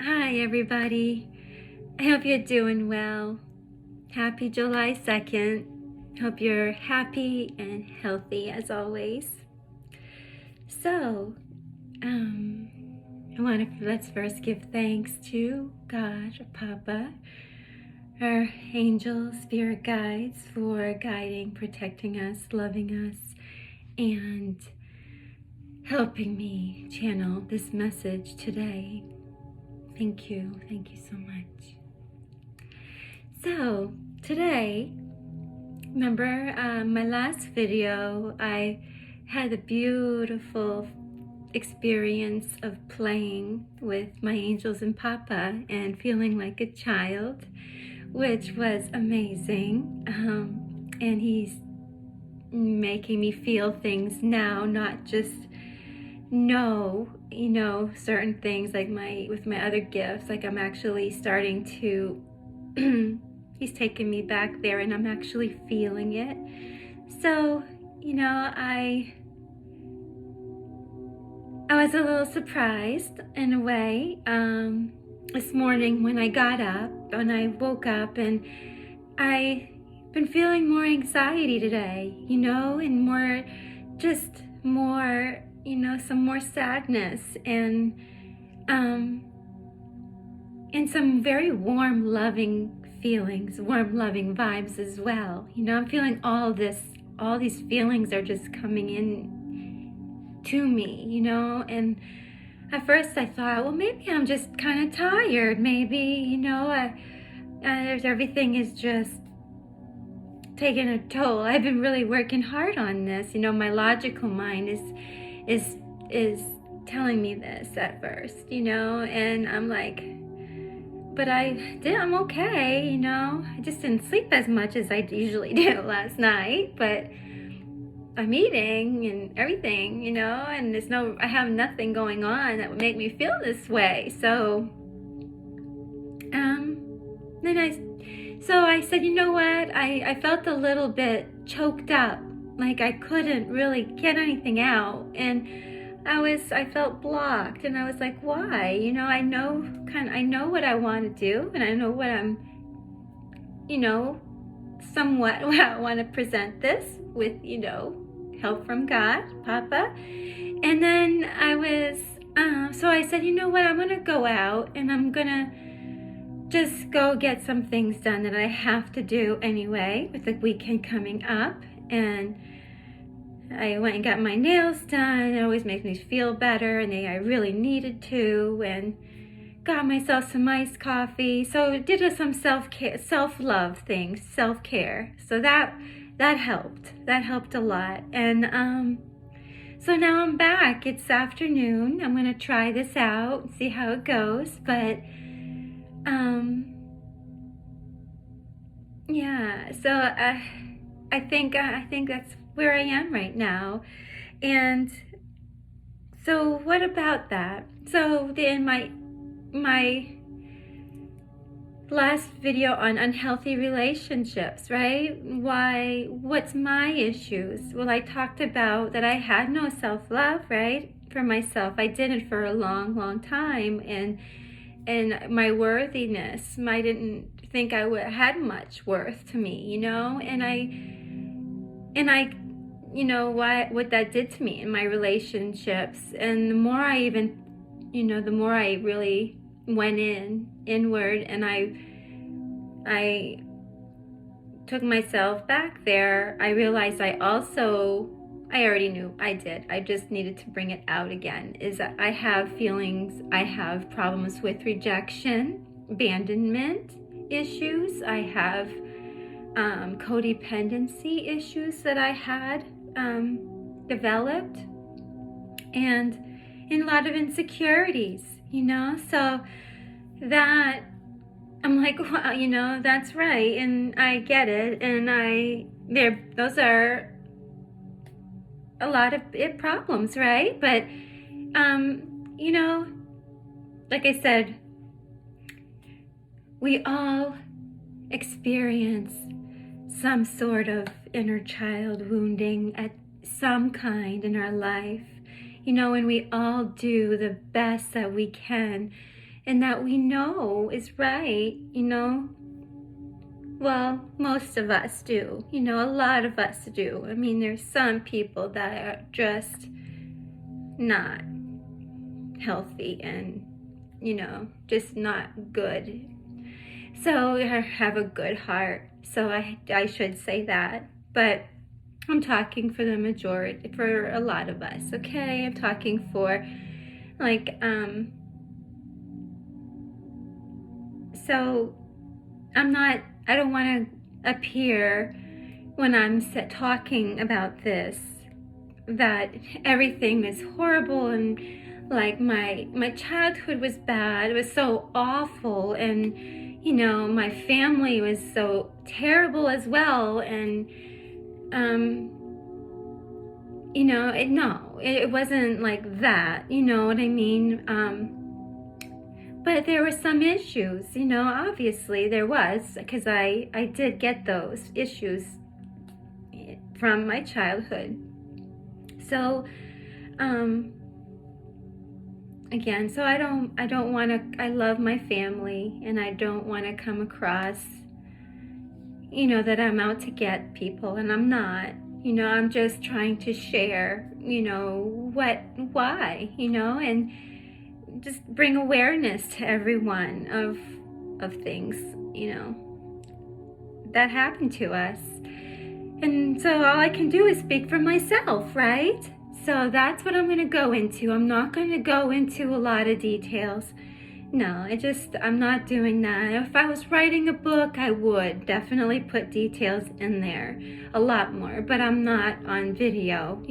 Hi, everybody. I hope you're doing well. Happy July 2nd. Hope you're happy and healthy as always. So, let's first give thanks to God, Papa, our angels, spirit guides for guiding, protecting us, loving us, and helping me channel this message today. Thank you so much. So, today, remember my last video, I had a beautiful experience of playing with my angels and Papa and feeling like a child, which was amazing. And he's making me feel things now, not just know, certain things like with my other gifts. Like I'm actually starting to he's taken me back there and I'm actually feeling it. So, I was a little surprised in a way this morning when I got up, when I woke up, and I've been feeling more anxiety today, and some more sadness and some very warm, loving feelings, warm, loving vibes as well. I'm feeling all these feelings are just coming in to me, and at first I thought, well, maybe I'm just kind of tired. Maybe, everything is just taking a toll. I've been really working hard on this. My logical mind is telling me this at first, and I'm like, but I'm okay, I just didn't sleep as much as I usually do last night, but I'm eating and everything, and I have nothing going on that would make me feel this way. So, I said, you know what? I felt a little bit choked up, like I couldn't really get anything out, and I felt blocked, and I was like, why? I know what I want to do, and I know what I'm, somewhat what I want to present this with, help from God, Papa. And then so I said, you know what, I'm gonna go out and I'm gonna just go get some things done that I have to do anyway with the weekend coming up. And I went and got my nails done. It always makes me feel better, and I really needed to, and got myself some iced coffee. So did some self-care, self-love things, self-care. So that helped. That helped a lot. And so now I'm back. It's afternoon. I'm gonna try this out, see how it goes. But yeah. So I think that's where I am right now. And so what about that? So in my last video on unhealthy relationships, right? What's my issues? Well, I talked about that I had no self-love, right? For myself. I didn't for a long, long time, and my worthiness, I didn't think I had much worth to me, and I what that did to me in my relationships. And the more I really went inward, and I took myself back there, I realized I already knew I did. I just needed to bring it out again. Is that I have feelings, I have problems with rejection, abandonment issues. I have codependency issues that I had developed, and a lot of insecurities, so that I'm like, wow, that's right, and I get it, and those are a lot of problems, right? But like I said, we all experience some sort of inner child wounding at some kind in our life, and we all do the best that we can and that we know is right, well, most of us do, a lot of us do. I mean, there's some people that are just not healthy and, just not good. So I have a good heart, so I should say that. But I'm talking for the majority, for a lot of us, okay? I'm talking for, like, so I don't want to appear when I'm talking about this that everything is horrible and like my childhood was bad. It was so awful, and my family was so terrible as well, and it wasn't like that, you know what I mean? But there were some issues, obviously there was, because I did get those issues from my childhood. So, again, so I don't want to, I love my family, and I don't want to come across, that I'm out to get people, and I'm not. I'm just trying to share, why, and just bring awareness to everyone of things, that happened to us. And so all I can do is speak for myself, right? So that's what I'm going to go into. I'm not going to go into a lot of details. No, I'm not doing that. If I was writing a book, I would definitely put details in there, a lot more, but I'm not on video,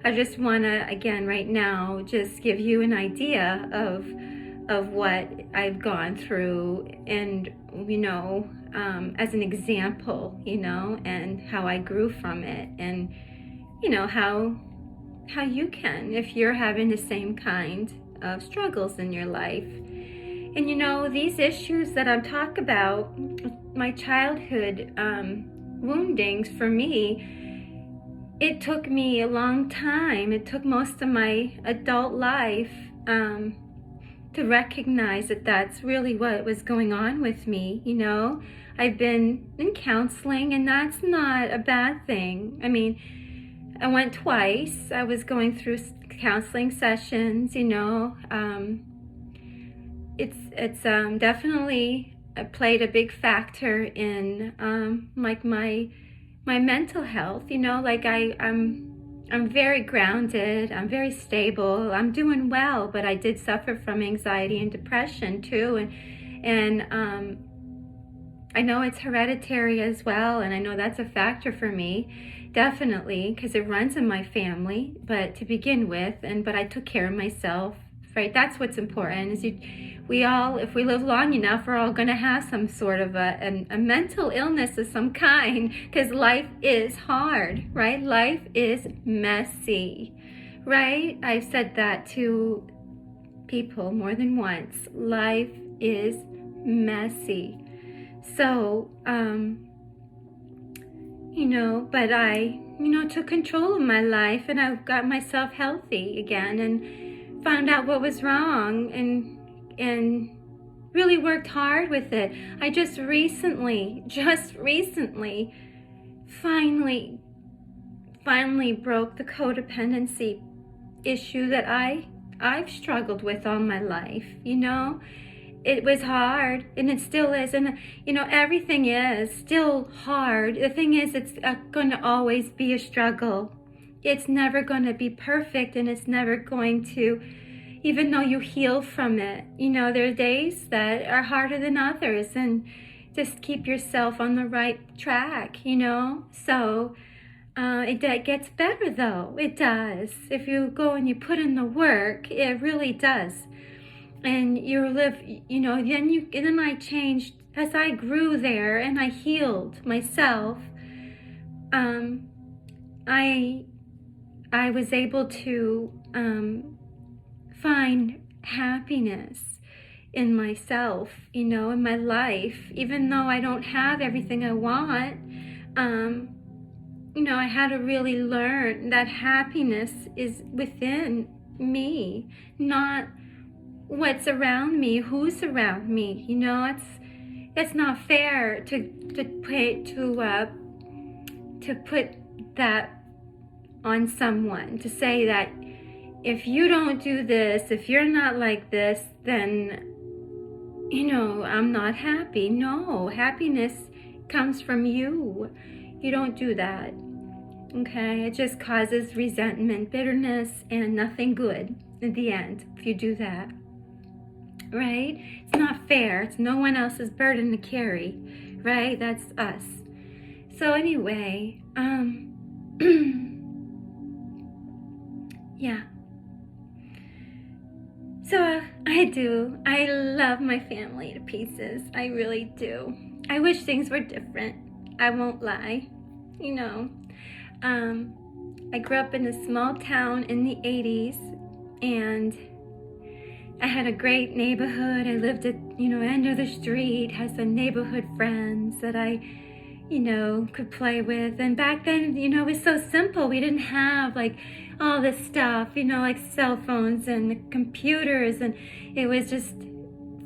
I just want to, again, right now, just give you an idea of what I've gone through, and, as an example, and how I grew from it, and, how you can, if you're having the same kind of struggles in your life. And these issues that I'm talking about, my childhood woundings, for me, it took me a long time. It took most of my adult life to recognize that that's really what was going on with me. I've been in counseling, and that's not a bad thing. I mean, I went twice. I was going through counseling sessions, it's definitely played a big factor in like my mental health. Like I'm very grounded. I'm very stable. I'm doing well, but I did suffer from anxiety and depression too, and I know it's hereditary as well, and I know that's a factor for me, definitely, because it runs in my family. But to begin with, but I took care of myself. Right, that's what's important. Is we all, if we live long enough, we're all going to have some sort of a mental illness of some kind, because life is hard, right? Life is messy, right? I've said that to people more than once. Life is messy. So, but I, took control of my life, and I got myself healthy again, and found out what was wrong, and really worked hard with it. I just recently, finally broke the codependency issue that I've struggled with all my life. It was hard, and it still is, and everything is still hard. The thing is, it's going to always be a struggle. It's never going to be perfect, and it's never going to, even though you heal from it. There are days that are harder than others, and just keep yourself on the right track, So it gets better, though. It does. If you go and you put in the work, it really does. And you live, then I changed as I grew there, and I healed myself. I was able to find happiness in myself, in my life, even though I don't have everything I want. I had to really learn that happiness is within me, not what's around me, who's around me. You know, it's not fair to put that on someone, to say that if you don't do this, if you're not like this, then, you know, I'm not happy. No, happiness comes from you. You don't do that. Okay, it just causes resentment, bitterness, and nothing good at the end if you do that. Right? It's not fair. It's no one else's burden to carry. Right? That's us. So anyway, yeah. So I love my family to pieces. I really do. I wish things were different. I won't lie. You know, I grew up in a small town in the 80s, and I had a great neighborhood. I lived at, end of the street, had some neighborhood friends that I, could play with. And back then, it was so simple. We didn't have like all this stuff, like cell phones and computers, and it was just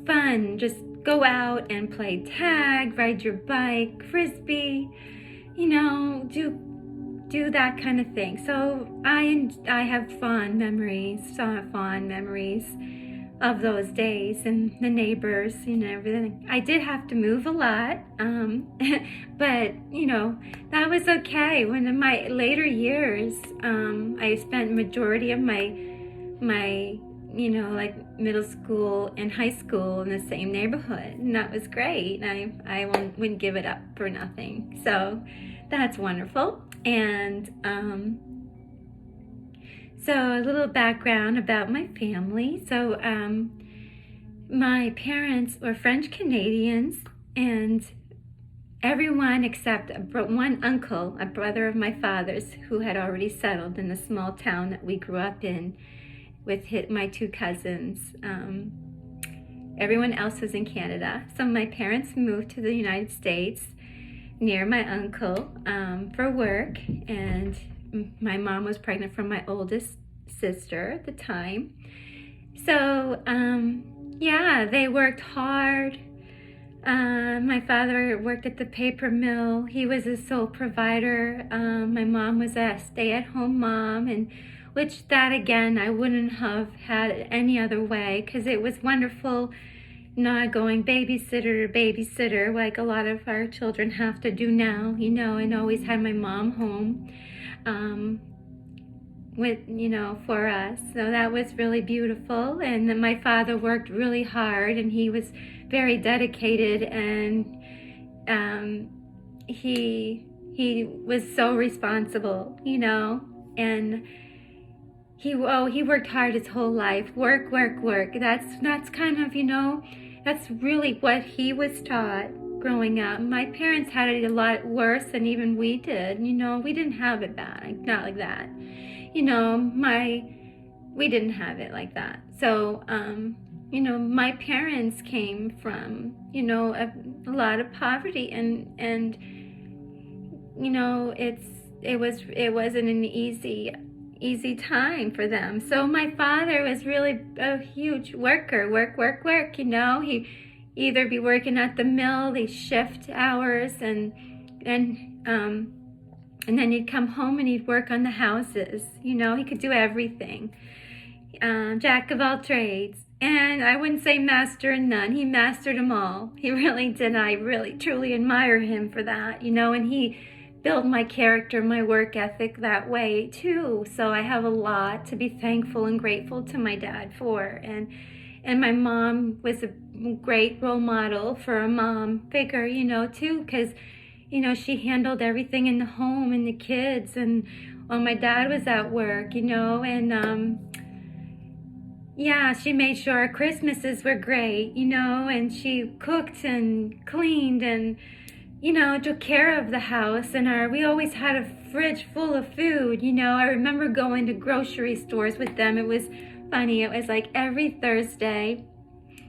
fun. Just go out and play tag, ride your bike, frisbee, do that kind of thing. So I have fond memories of those days and the neighbors, everything. I did have to move a lot, but that was okay. When in my later years, I spent majority of my like middle school and high school in the same neighborhood, and that was great. I wouldn't give it up for nothing. So that's wonderful. And so a little background about my family. So my parents were French Canadians, and everyone except one uncle, a brother of my father's, who had already settled in the small town that we grew up in with my two cousins. Everyone else was in Canada. So my parents moved to the United States near my uncle for work, and my mom was pregnant from my oldest sister at the time. So they worked hard. My father worked at the paper mill. He was a sole provider. My mom was a stay-at-home mom, and which that again I wouldn't have had any other way, because it was wonderful not going babysitter to babysitter like a lot of our children have to do now, and always had my mom home for us. So that was really beautiful. And then my father worked really hard, and he was very dedicated, and he was so responsible, and he worked hard his whole life. Work. That's kind of, that's really what he was taught growing up. My parents had it a lot worse than even we did. We didn't have it bad, not like that. We didn't have it like that. So, my parents came from, a lot of poverty, and it wasn't an easy time for them. So my father was really a huge worker, work. He either be working at the mill, they shift hours, and then he'd come home and he'd work on the houses. He could do everything. Jack of all trades. And I wouldn't say master of none. He mastered them all. He really did. I really, truly admire him for that, and he built my character, my work ethic that way too. So I have a lot to be thankful and grateful to my dad for. And my mom was a great role model for a mom figure, too, because, she handled everything in the home and the kids. And while my dad was at work, and she made sure our Christmases were great, and she cooked and cleaned and, took care of the house. And we always had a fridge full of food. I remember going to grocery stores with them. It was funny. It was like every Thursday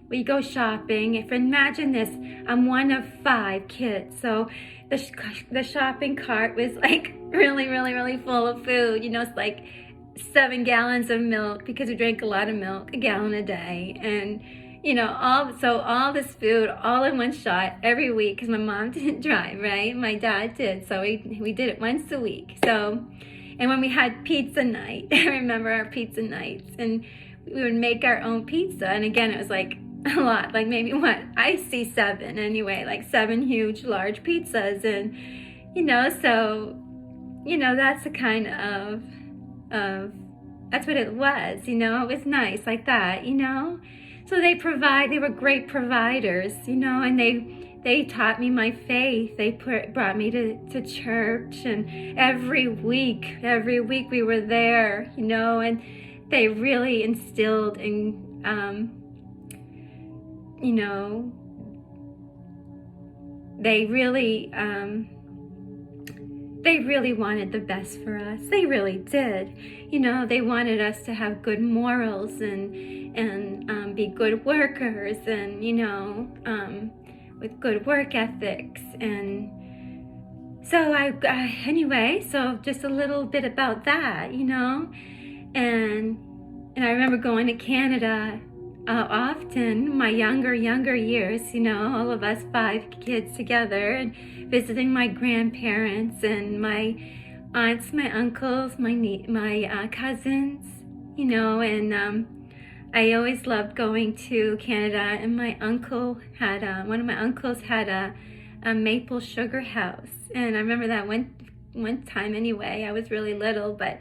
we go shopping. Imagine this, I'm one of 5 kids. So the shopping cart was like really, really, really full of food. It's like 7 gallons of milk because we drank a lot of milk, a gallon a day. And, all this food all in one shot every week because my mom didn't drive, right? My dad did. So we did it once a week. So, and when we had pizza night, I remember our pizza nights, and we would make our own pizza. And again, it was like a lot, like maybe I see 7 anyway, like 7 huge, large pizzas. And, that's the kind of, that's what it was, it was nice like that, So they were great providers, and they taught me my faith. They brought me to church, and every week we were there, and they really instilled in, they really wanted the best for us. They really did. They wanted us to have good morals and be good workers, and with good work ethics. And so anyway, so just a little bit about that, and I remember going to Canada often, my younger years, all of us 5 kids together, and visiting my grandparents and my aunts, my uncles, my cousins, and I always loved going to Canada. And my uncle had one of my uncles had a maple sugar house, and I remember that one time anyway. I was really little, but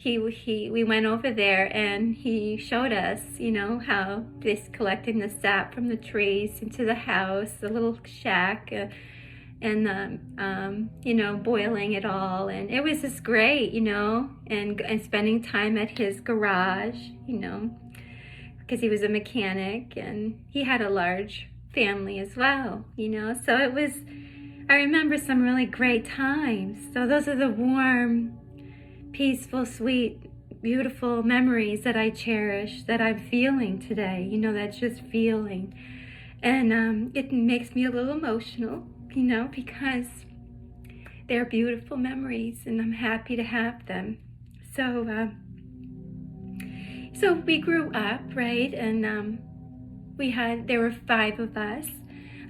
we went over there, and he showed us, how this collecting the sap from the trees into the house, the little shack, and boiling it all. And it was just great, and spending time at his garage, because he was a mechanic, and he had a large family as well, so I remember some really great times. So those are the warm, peaceful, sweet, beautiful memories that I cherish, that I'm feeling today, that's just feeling. And it makes me a little emotional, because they're beautiful memories, and I'm happy to have them. So we grew up, right? And there were 5 of us.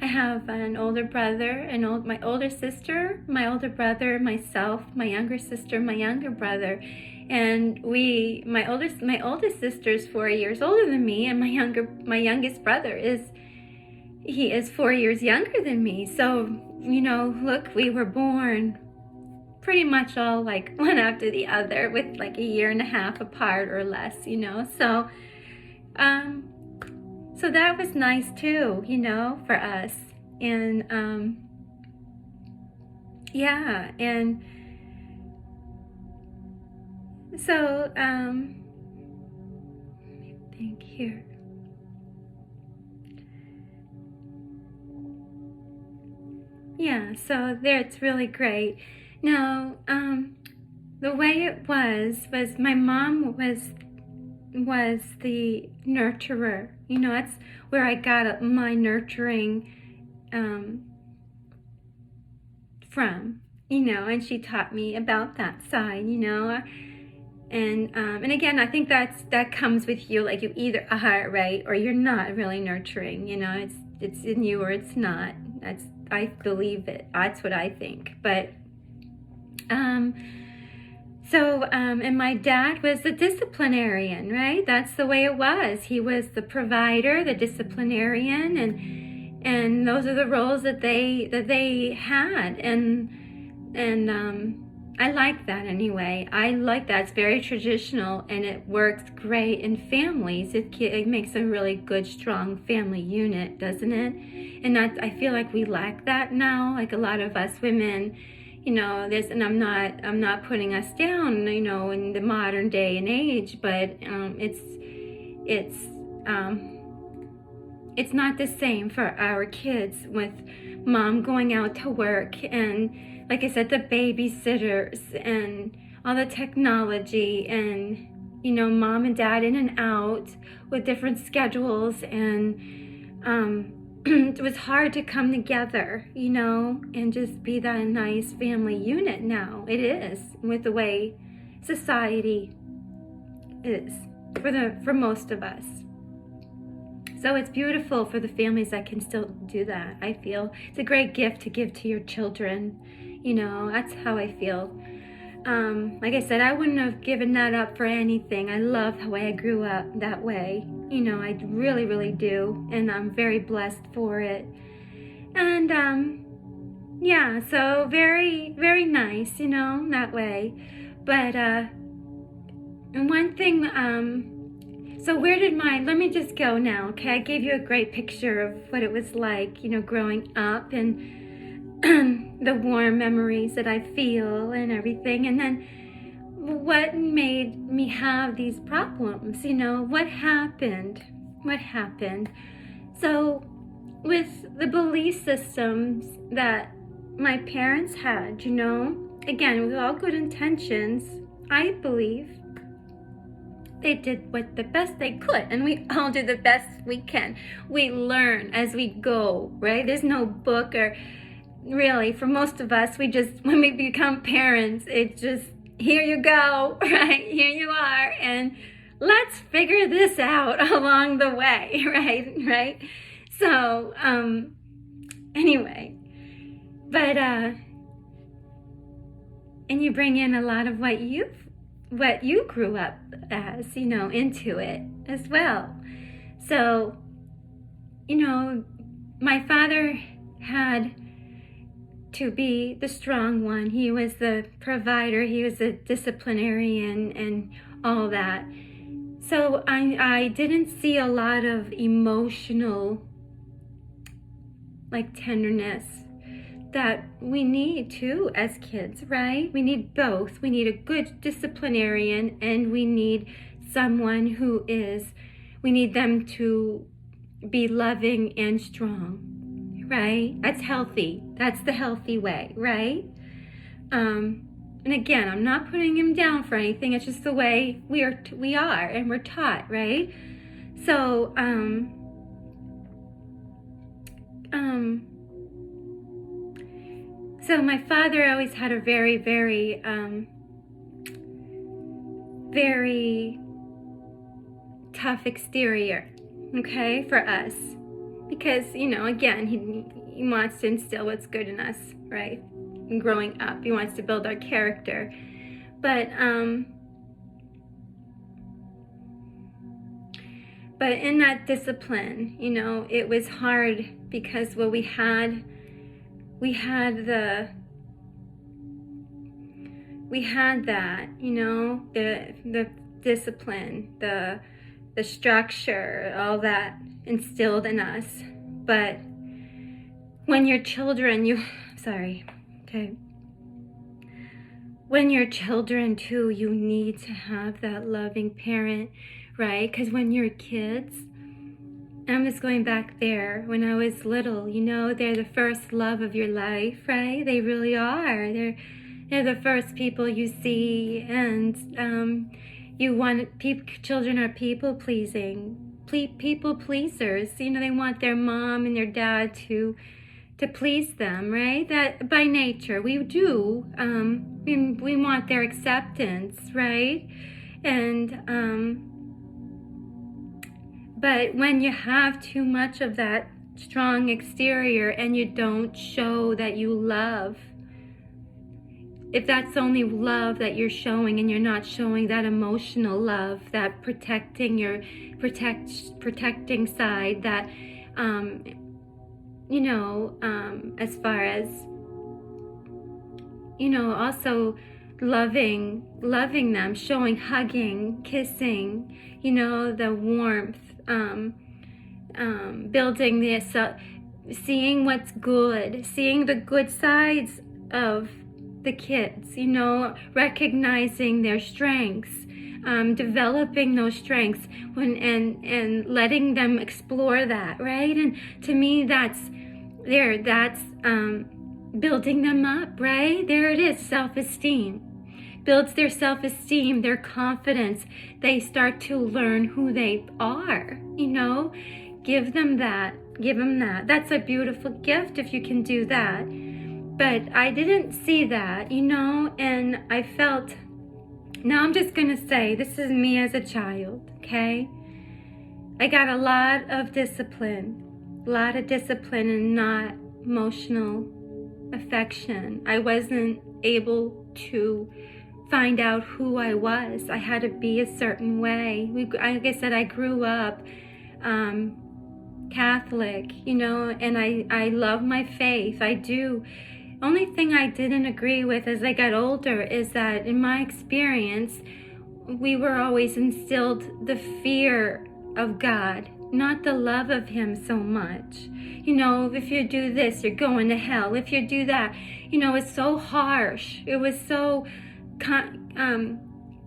I have an older brother, my older sister, my older brother, myself, my younger sister, my younger brother. And my oldest sister's 4 years older than me, and my youngest brother is 4 years younger than me. So, look, we were born pretty much all like one after the other, with like a year and a half apart or less, so that was nice too, for us. And and so let me think here. Yeah, so there, it's really great. Now, the way it was my mom was the nurturer. That's where I got my nurturing from, and she taught me about that side, and again, I think that comes with you, like you either are, right, or you're not really nurturing, it's in you or it's not. I believe it. That's what I think. But and my dad was the disciplinarian, right? That's the way it was. He was the provider, the disciplinarian, and those are the roles that they had, and I like that anyway. I like that. It's very traditional, and it works great in families. It makes a really good, strong family unit, doesn't it? And I feel like we lack that now. Like a lot of us women, and I'm not putting us down, in the modern day and age, but it's not the same for our kids, with mom going out to work, and like I said, the babysitters and all the technology, and mom and dad in and out with different schedules, and it was hard to come together, and just be that nice family unit. Now it is, with the way society is for most of us. So it's beautiful for the families that can still do that. I feel it's a great gift to give to your children. That's how I feel. Like I said, I wouldn't have given that up for anything. I love the way I grew up that way. I really, really do. And I'm very blessed for it. And yeah, so very, very nice, that way. But and one thing, so let me just go now, okay? I gave you a great picture of what it was like, growing up, and the warm memories that I feel and everything. And then what made me have these problems, what happened? So with the belief systems that my parents had, again, with all good intentions, I believe they did the best they could, and we all do the best we can. We learn as we go, right? There's no book, or really, for most of us, when we become parents, it's just, here you go, right? Here you are, and let's figure this out along the way, right? So, anyway, but, and you bring in a lot of what you grew up as, into it as well. So, my father had to be the strong one. He was the provider. He was a disciplinarian and all that. So I didn't see a lot of emotional, tenderness that we need too as kids, right? We need both. We need a good disciplinarian, and we need someone we need them to be loving and strong, right? That's healthy. That's the healthy way, right? And again, I'm not putting him down for anything. It's just the way we are and we're taught, right? So, so my father always had a very, very, very tough exterior, okay, for us. Because, again, he wants to instill what's good in us, right? And growing up, he wants to build our character. But in that discipline, it was hard because, well, we had that, the discipline, the structure, all that instilled in us. But when you're children, when you're children too, you need to have that loving parent, right? Because when you're kids, I'm just going back there, when I was little, they're the first love of your life, right? They really are. They're the first people you see, and children are people pleasers. They want their mom and their dad to please them, right? That by nature we do. We want their acceptance, right? And but when you have too much of that strong exterior and you don't show that you love, if that's only love that you're showing and you're not showing that emotional love, that protecting side, that as far as also loving them, showing, hugging, kissing, the warmth, building seeing what's good, seeing the good sides of the kids, recognizing their strengths, developing those strengths and letting them explore that, right? And to me, that's building them up, right? There it is, self-esteem. Builds their self-esteem, their confidence. They start to learn who they are, Give them that. That's a beautiful gift if you can do that. But I didn't see that, and I felt Now I'm just going to say, this is me as a child, okay? I got a lot of discipline and not emotional affection. I wasn't able to find out who I was. I had to be a certain way. Like I said, I grew up Catholic, and I love my faith. I do. Only thing I didn't agree with as I got older is that in my experience, we were always instilled the fear of God, not the love of Him so much. If you do this, you're going to hell. If you do that, it's so harsh. It was so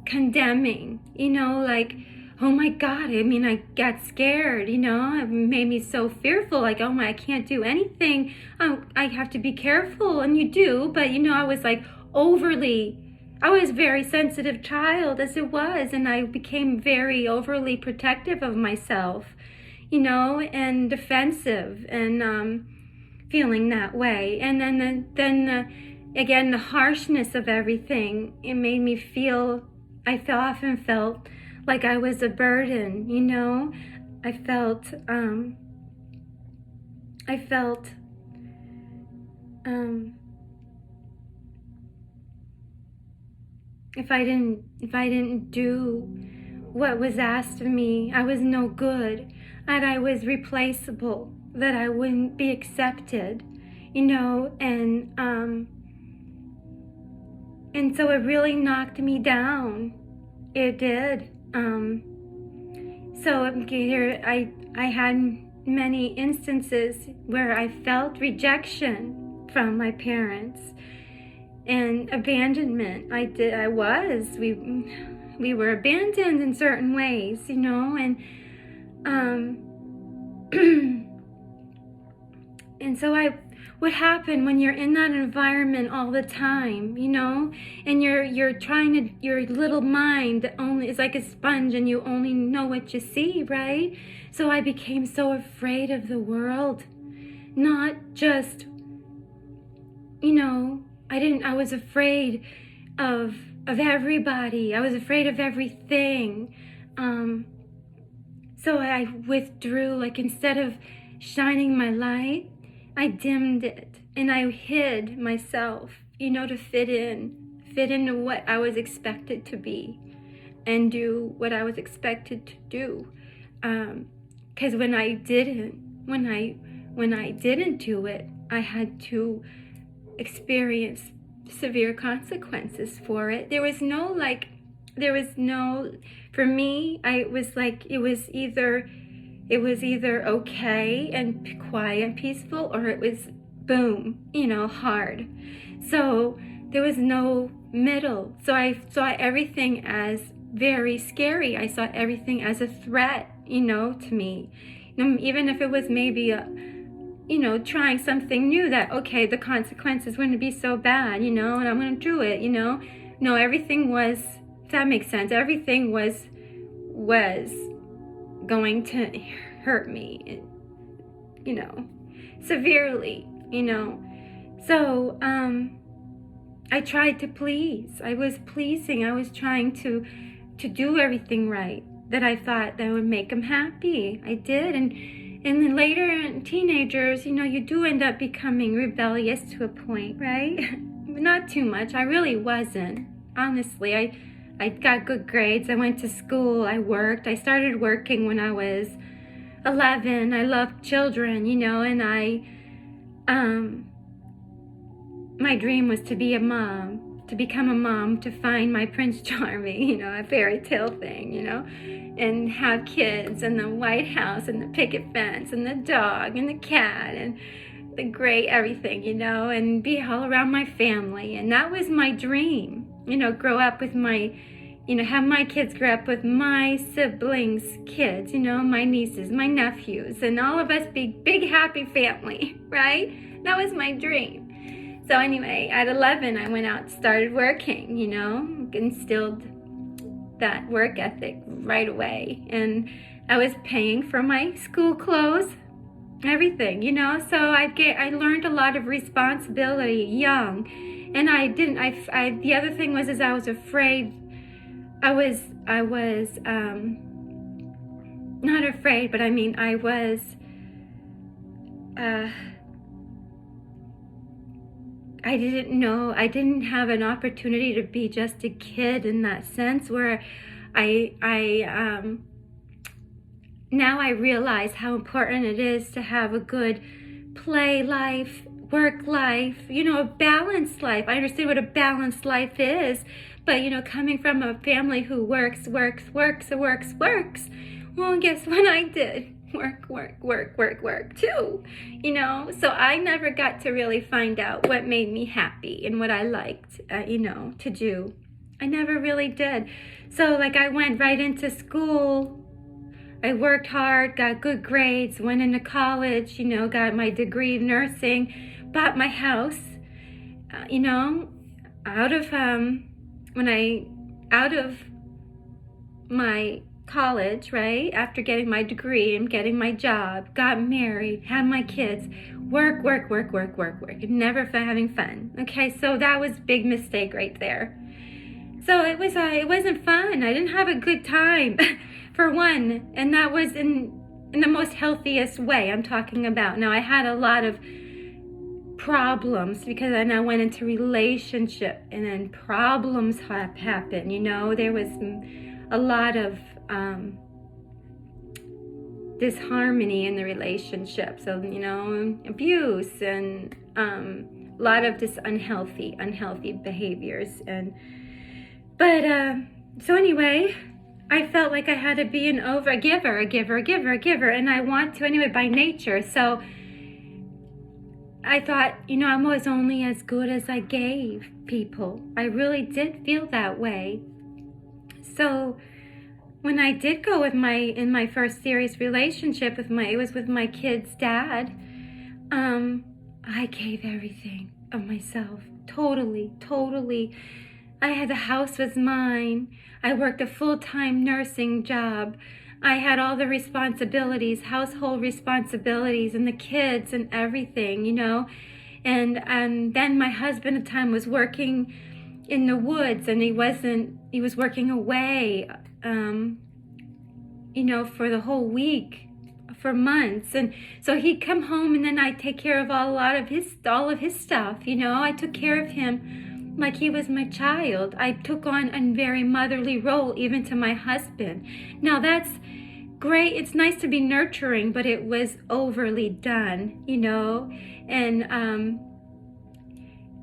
condemning, like, oh my God, I got scared, it made me so fearful, like, oh my, I can't do anything. I have to be careful, and you do, but I was like I was a very sensitive child as it was, and I became very overly protective of myself, and defensive, and feeling that way. And then again, the harshness of everything, it made me feel, I often felt like I was a burden, I felt if I didn't do what was asked of me, I was no good, that I was replaceable, that I wouldn't be accepted, and so it really knocked me down. It did. So here I had many instances where I felt rejection from my parents and abandonment. We were abandoned in certain ways, and and so what happened when you're in that environment all the time, and you're trying to, your little mind only is like a sponge and you only know what you see, right? So I became so afraid of the world, not just, I was afraid of everybody. I was afraid of everything. So I withdrew, like instead of shining my light, I dimmed it, and I hid myself, to fit into what I was expected to be and do what I was expected to do. Because when I didn't do it, I had to experience severe consequences for it. For me, it was either okay and quiet and peaceful, or it was boom, hard. So there was no middle. So I saw everything as very scary. I saw everything as a threat, to me. Even if it was maybe trying something new, that, okay, the consequences wouldn't be so bad, and I'm going to do it, No, everything was, if that makes sense, everything was going to hurt me, severely, So I tried to please. I was pleasing. I was trying to do everything right, that I thought that would make them happy. I did, and then later, teenagers, you do end up becoming rebellious to a point, right? Not too much. I really wasn't. Honestly, I got good grades. I went to school. I worked. I started working when I was 11. I loved children, and my dream was to be a mom, to become a mom, to find my Prince Charming, a fairy tale thing, and have kids, and the White House, and the picket fence, and the dog, and the cat, and the great everything, and be all around my family. And that was my dream, grow up with my, have my kids grow up with my siblings' kids, my nieces, my nephews, and all of us be big, happy family, right? That was my dream. So anyway, at 11, I went out, started working, instilled that work ethic right away. And I was paying for my school clothes, everything, So I learned a lot of responsibility young. And the other thing was I was afraid I was not afraid, but I mean, I was, I didn't know, I didn't have an opportunity to be just a kid in that sense, where now I realize how important it is to have a good play life, work life, a balanced life. I understand what a balanced life is, but coming from a family who works, well, guess what I did? Work too, so I never got to really find out what made me happy and what I liked, to do. I never really did. So like I went right into school. I worked hard, got good grades, went into college, got my degree in nursing, bought my house, out of my college, right? After getting my degree and getting my job, got married, had my kids, work, never having fun. Okay, so that was a big mistake right there. So it wasn't fun. I didn't have a good time, for one, and that was in the most healthiest way I'm talking about. Now I had a lot of problems because then I went into relationship, and then problems happened. There was a lot of disharmony in the relationship. So abuse and a lot of just unhealthy behaviors. So anyway, I felt like I had to be a giver, and I want to anyway by nature. So I thought, I was only as good as I gave people. I really did feel that way. So when I did go in my first serious relationship it was with my kid's dad, I gave everything of myself, totally. The house was mine. I worked a full-time nursing job. I had all the responsibilities, household responsibilities, and the kids and everything, And then my husband at the time was working in the woods, and he was working away, for the whole week, for months. And so he'd come home, and then I'd take care of all of his stuff, I took care of him like he was my child. I took on a very motherly role, even to my husband. Now that's great. It's nice to be nurturing, but it was overly done,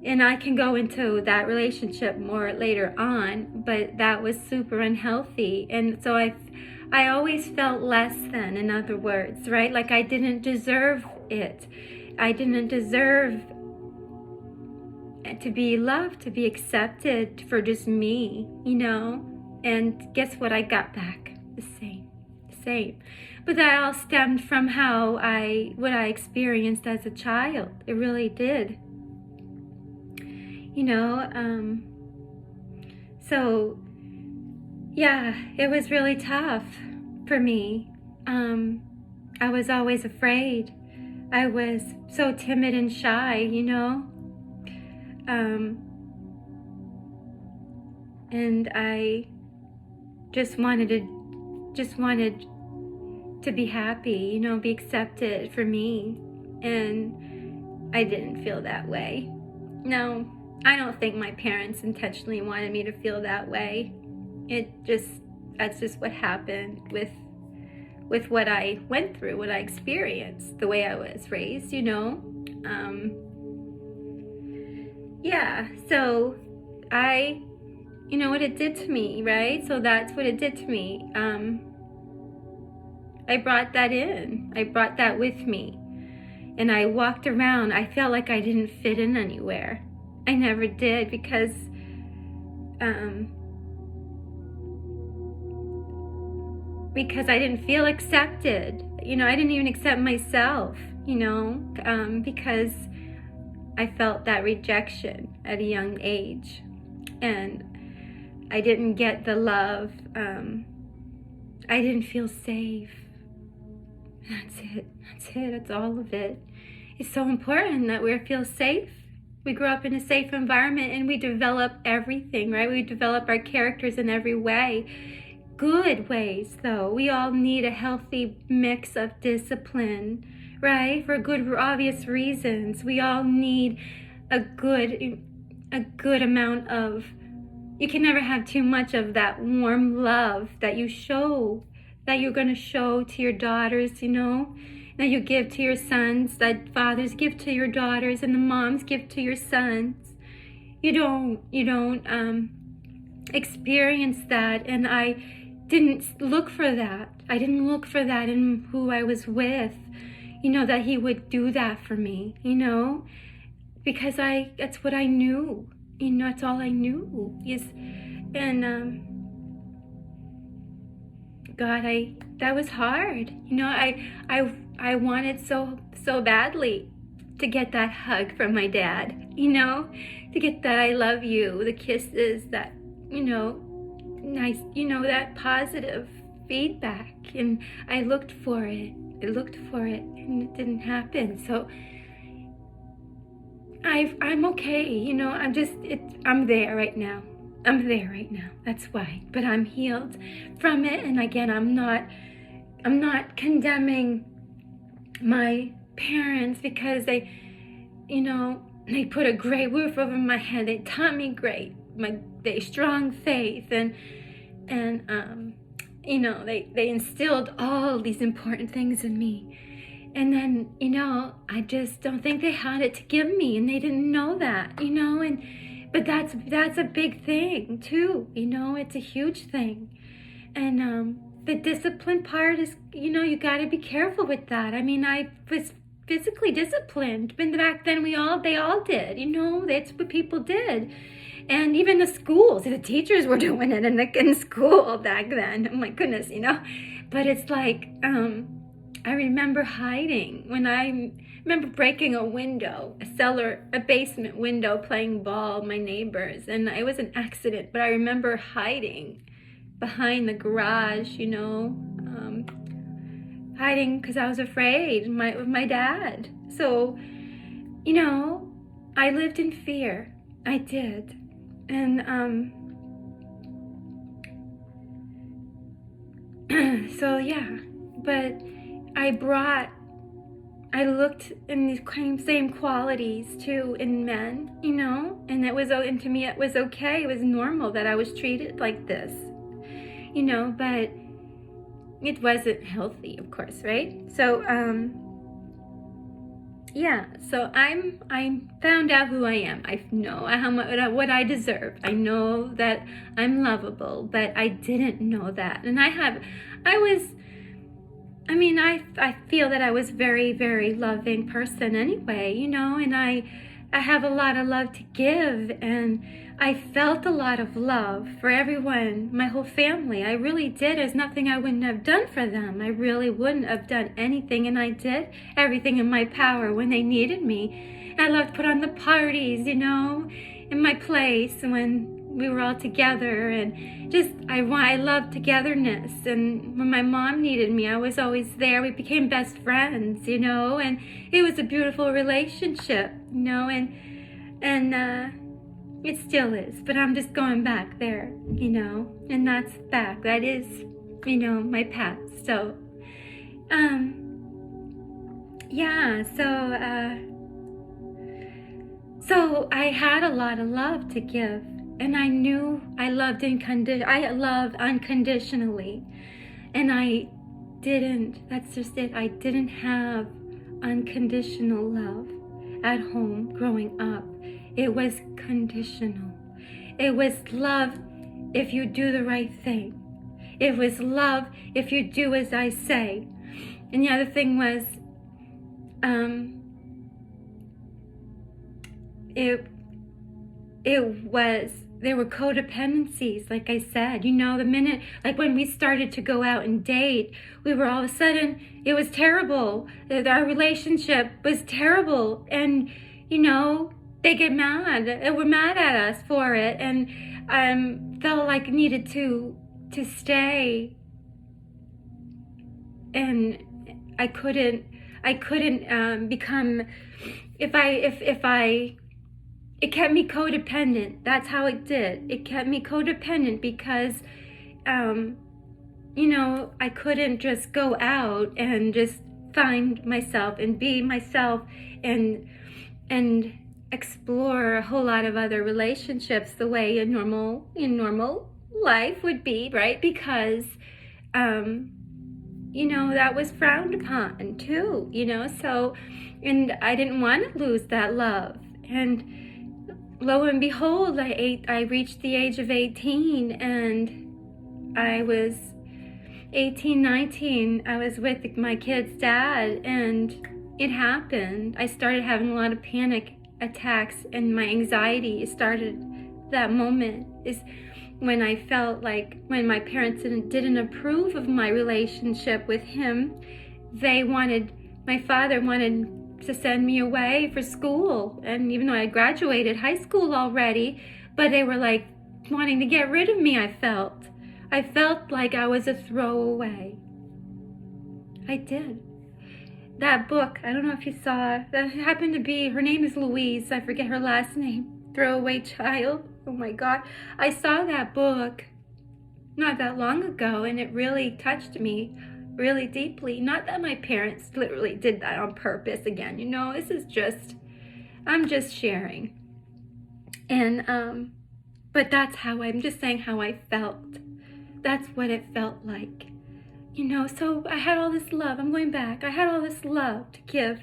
and I can go into that relationship more later on, but that was super unhealthy. And so I always felt less than, in other words, right? Like I didn't deserve it. I didn't deserve to be loved, to be accepted for just me, and guess what? I got back the same. But that all stemmed from what I experienced as a child. It really did. So yeah, it was really tough for me. I was always afraid. I was so timid and shy, and I just wanted to be happy, be accepted for me, and I didn't feel that way. No, I don't think my parents intentionally wanted me to feel that way. That's just what happened with what I went through, what I experienced, the way I was raised, Yeah, so what it did to me, right? So that's what it did to me. I brought that in. I brought that with me. And I walked around. I felt like I didn't fit in anywhere. I never did because I didn't feel accepted. I didn't even accept myself, because I felt that rejection at a young age, and I didn't get the love. I didn't feel safe. That's it. That's all of it. It's so important that we feel safe, We grow up in a safe environment and we develop everything, right? We develop our characters in every way. Good ways, though. We all need a healthy mix of discipline, right? For good, obvious reasons. We all need a good amount of, you can never have too much of that warm love that you show, that you're going to show to your daughters, you know, that you give to your sons, that fathers give to your daughters and the moms give to your sons. You don't experience that, and I didn't look for that. I didn't look for that in who I was with, you know, that he would do that for me, you know, because that's what I knew, you know, that's all I knew is, and God, that was hard, you know. I wanted so badly to get that hug from my dad, you know, to get that I love you, the kisses, that, you know, nice, you know, that positive feedback. And I looked for it, and it didn't happen. So I'm okay, you know. I'm there right now. That's why. But I'm healed from it. And again, I'm not condemning my parents, because they, you know, they put a great roof over my head. They taught me great, they strong faith, and you know, they instilled all these important things in me. And then, you know, I just don't think they had it to give me, and they didn't know that, you know. But that's a big thing too, you know. It's a huge thing. And the discipline part is, you know, you got to be careful with that. I mean, I was physically disciplined, but back then they all did, you know. That's what people did. And even the schools, the teachers were doing it in school back then. Oh my goodness, you know. But it's like, I remember hiding. I remember breaking a window, a basement window, playing ball with my neighbors. And it was an accident, but I remember hiding behind the garage, you know, hiding because I was afraid of my dad. So, you know, I lived in fear. I did. And so yeah, but I looked in these same qualities too in men, you know, and to me it was okay, it was normal that I was treated like this, you know, but it wasn't healthy, of course, right? So yeah, so I found out who I am. I know what I deserve. I know that I'm lovable, but I didn't know that. And I feel that I was very, very loving person anyway, you know, and I have a lot of love to give, and I felt a lot of love for everyone, my whole family. I really did. There's nothing I wouldn't have done for them. I really wouldn't have done anything, and I did everything in my power when they needed me. I loved to put on the parties, you know, in my place when we were all together, and just I love togetherness. And when my mom needed me, I was always there. We became best friends, you know, and it was a beautiful relationship, you know, and it still is. But I'm just going back there, you know, and that is, you know, my path. So yeah, so I had a lot of love to give. And I knew I loved unconditionally. And I didn't, that's just it, I didn't have unconditional love at home growing up. It was conditional. It was love if you do the right thing. It was love if you do as I say. And the other thing was, there were codependencies, like I said, you know, the minute, like when we started to go out and date, we were all of a sudden, it was terrible. Our relationship was terrible. And, you know, they get mad. They were mad at us for it. And felt like needed to stay. And I couldn't become, if I it kept me codependent. That's how it did. It kept me codependent because, I couldn't just go out and just find myself and be myself and explore a whole lot of other relationships the way in normal life would be, right? Because that was frowned upon too, so, and I didn't want to lose that love. And lo and behold, I reached the age of 18, and I was 18, 19, I was with my kid's dad, and it happened. I started having a lot of panic attacks, and my anxiety started. That moment is when I felt like when my parents didn't approve of my relationship with him. My father wanted to send me away for school, and even though I graduated high school already, but they were like wanting to get rid of me. I felt like I was a throwaway. I did. That book, I don't know if you saw, that happened to be, her name is Louise, I forget her last name, Throwaway Child. Oh my God. I saw that book not that long ago, and it really touched me really deeply. Not that my parents literally did that on purpose. Again, this is just, I'm just sharing. And, but that's how, I'm just saying how I felt. That's what it felt like. So I had all this love. I'm going back. I had all this love to give.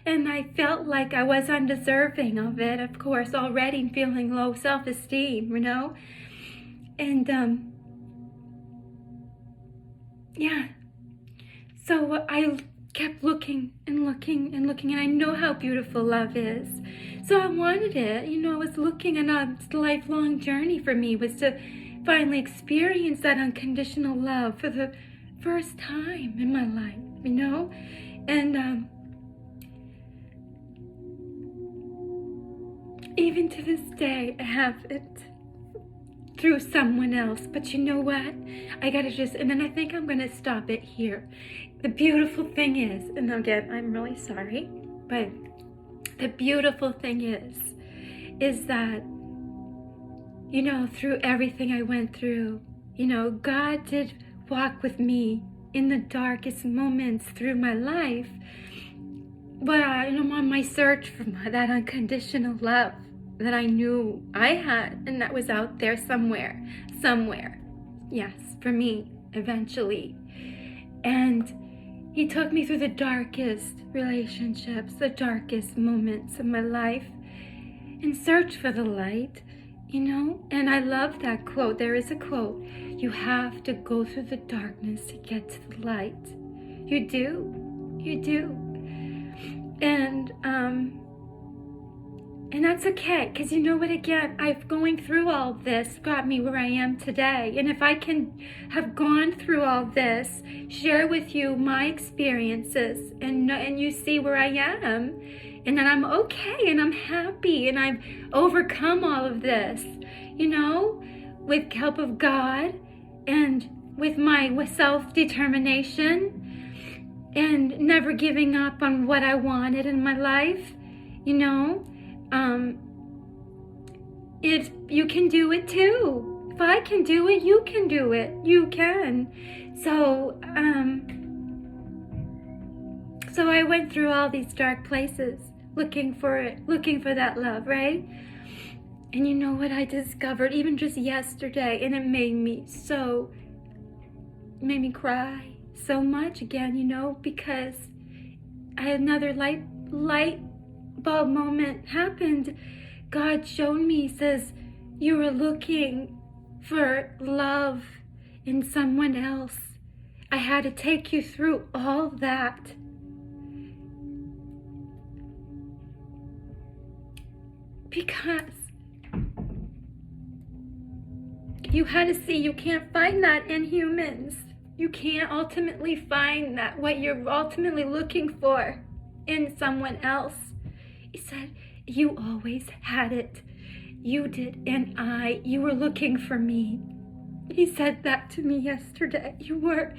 And I felt like I was undeserving of it, of course, already feeling low self-esteem, And, yeah. So I kept looking and looking and looking, and I know how beautiful love is. So I wanted it. I was looking, and it's a lifelong journey for me was to finally experience that unconditional love for the first time in my life, and even to this day I have it through someone else. But you know what? I gotta and then I think I'm gonna stop it here. The beautiful thing is, and again, I'm really sorry, but the beautiful thing is that, through everything I went through, God did walk with me in the darkest moments through my life. But I'm on my search for that unconditional love that I knew I had, and that was out there somewhere. Yes, for me, eventually. And he took me through the darkest relationships, the darkest moments of my life, in search for the light. And I love that quote. There is a quote, you have to go through the darkness to get to the light. You do. And that's okay, because you know what, again, going through all this got me where I am today. And if I can have gone through all this, share with you my experiences, and you see where I am, and that I'm okay, and I'm happy, and I've overcome all of this, with help of God, and with my self-determination, and never giving up on what I wanted in my life, you can do it too. If I can do it, you can do it. You can. So I went through all these dark places, looking for that love, right? And you know what I discovered, even just yesterday, and it made me cry so much again, because I had another light bulb moment happened. God showed me, says, you were looking for love in someone else. I had to take you through all that. Because you had to see you can't find that in humans. You can't ultimately find that, what you're ultimately looking for, in someone else. He said, you always had it. You did, and you were looking for me. He said that to me yesterday. You were.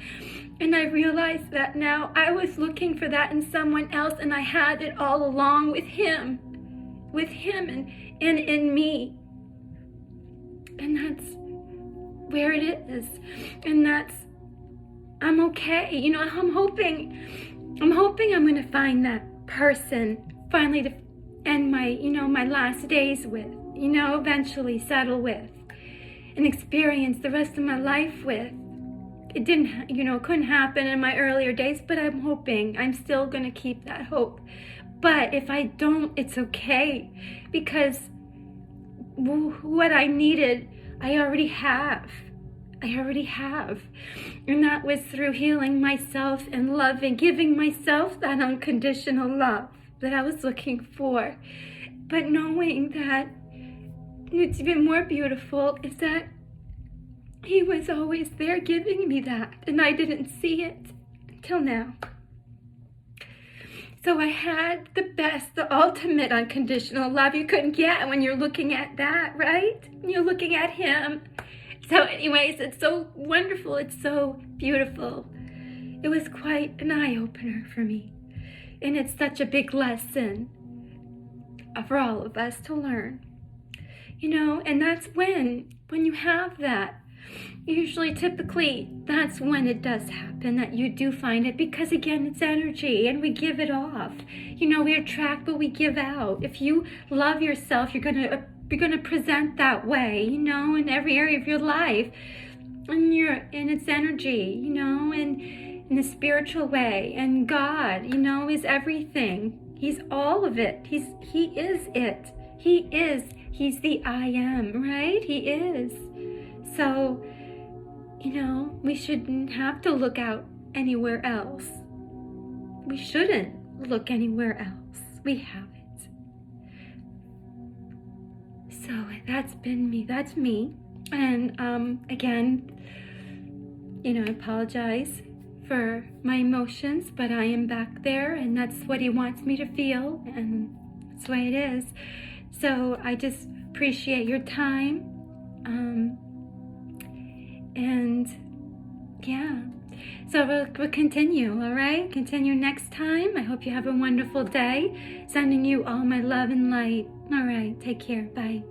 And I realized that now. I was looking for that in someone else, and I had it all along with him. and in me. And that's where it is. And that's, I'm okay. You know, I'm hoping I'm going to find that person finally to end my, my last days with, eventually settle with and experience the rest of my life with. It didn't, couldn't happen in my earlier days, but I'm hoping. I'm still going to keep that hope. But if I don't, it's okay, because what I needed, I already have. And that was through healing myself and loving, giving myself that unconditional love that I was looking for. But knowing that it's even more beautiful is that He was always there giving me that, and I didn't see it until now. So I had the best, the ultimate unconditional love you couldn't get when you're looking at that, right? You're looking at Him. So anyways, it's so wonderful. It's so beautiful. It was quite an eye-opener for me. And it's such a big lesson for all of us to learn. And that's when you have that, usually, typically, that's when it does happen, that you do find it, because again, it's energy and we give it off. We attract what we give out. If you love yourself, you're gonna present that way, in every area of your life. And it's energy, and in the spiritual way. And God, is everything. He's all of it. He is it. He's the I am, right? He is. So, we shouldn't have to look out anywhere else. We shouldn't look anywhere else. We have it. So that's been me. That's me. And again, I apologize for my emotions, but I am back there, and that's what He wants me to feel, and that's the way it is. So I just appreciate your time. And yeah, so we'll continue, all right? Continue next time. I hope you have a wonderful day. Sending you all my love and light. All right, take care. Bye.